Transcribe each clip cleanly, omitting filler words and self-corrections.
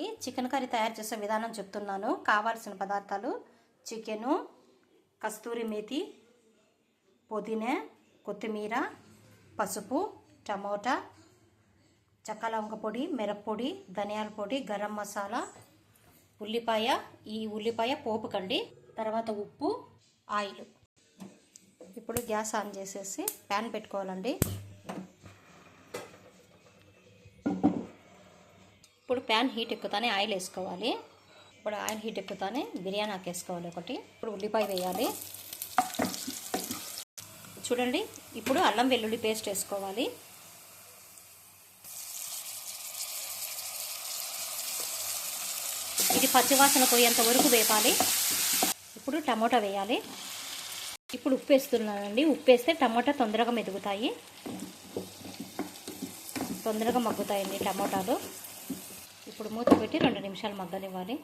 ఈ chicken curry తయారు చేసే విధానం చెప్తున్నాను. కావాల్సిన పదార్థాలు: చికెను, కస్తూరి మేతి, పుదీనా, కొత్తిమీర, పసుపు, టమోటా, చెక్క లవంగ పొడి, మిరప్పొడి, ధనియాల పొడి, గరం మసాలా, ఉల్లిపాయ. ఈ ఉల్లిపాయ పోపుకండి. తర్వాత ఉప్పు, ఆయిల్. ఇప్పుడు గ్యాస్ ఆన్ చేసేసి ప్యాన్ పెట్టుకోవాలండి. ఇప్పుడు ప్యాన్ హీట్ ఎక్కుతానే ఆయిల్ వేసుకోవాలి. ఇప్పుడు ఆయిల్ హీట్ ఎక్కుతానే బిర్యానీ ఆకు వేసుకోవాలి ఒకటి. ఇప్పుడు ఉల్లిపాయ వేయాలి. చూడండి, ఇప్పుడు అల్లం వెల్లుల్లి పేస్ట్ వేసుకోవాలి. ఇది పచ్చివాసన పోయేంత వరకు వేపాలి. ఇప్పుడు టమోటా వేయాలి. ఇప్పుడు ఉప్పు వేస్తున్నానండి. ఉప్పు వేస్తే టమోటా తొందరగా మెదుగుతాయి, తొందరగా మగ్గుతాయండి టమోటాలు. ఇప్పుడు మూత పెట్టి 2 నిమిషాలు మగ్గనివ్వాలి.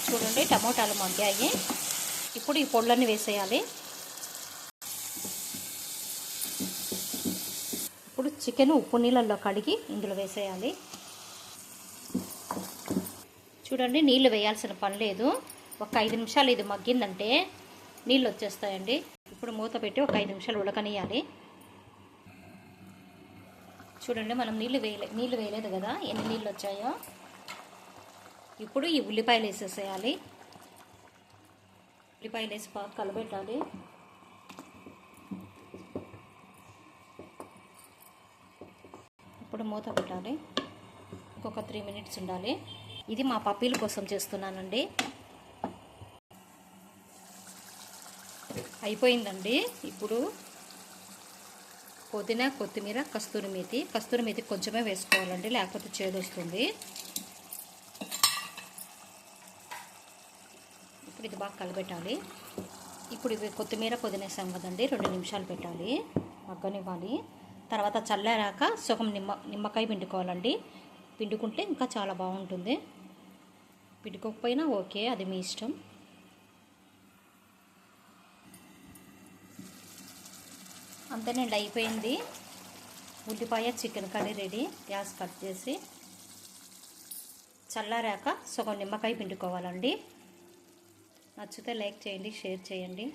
చూడండి, టమోటాలు మగ్గాయి. ఇప్పుడు ఈ పొళ్ళన్నీ వేసేయాలి. ఇప్పుడు చికెన్ ఉప్పు నీళ్ళల్లో కడిగి ఇందులో వేసేయాలి. చూడండి, నీళ్ళు వేయాల్సిన పని లేదు. ఒక 5 నిమిషాలు ఇది మగ్గిందంటే నీళ్ళు వచ్చేస్తాయండి. ఇప్పుడు మూత పెట్టి ఒక 5 నిమిషాలు ఉడకనియాలి. చూడండి, మనం నీళ్ళు వేయలేదు కదా, ఎన్ని నీళ్ళు వచ్చాయో. ఇప్పుడు ఈ ఉల్లిపాయలు వేసేసేయాలి. ఉల్లిపాయలు వేసి బాగా కలబెట్టాలి. ఇప్పుడు మూత పెట్టాలి. ఇంకొక 3 మినిట్స్ ఉండాలి. ఇది మా పప్పీల కోసం చేస్తున్నానండి. అయిపోయిందండి. ఇప్పుడు పుదీనా, కొత్తిమీర, కస్తూరి మేతి కొంచెమే వేసుకోవాలండి, లేకపోతే చేదొస్తుంది. ఇప్పుడు ఇది బాగా కలబెట్టాలి. ఇప్పుడు ఇవి కొత్తిమీర, పుదీనా వేసాం కదండి, 2 నిమిషాలు పెట్టాలి, మగ్గనివ్వాలి. తర్వాత చల్లారాక సగం నిమ్మకాయ పిండుకోవాలండి. పిండుకుంటే ఇంకా చాలా బాగుంటుంది. పిండుకోకపోయినా ఓకే, అది మీ ఇష్టం. అంతేనండి, అయిపోయింది. ఉల్లిపాయ chicken curry ready. Gas cut చేసి చల్లారాక సగం నిమ్మకాయ పిండుకోవాలండి. నచ్చితే లైక్ చేయండి, షేర్ చేయండి.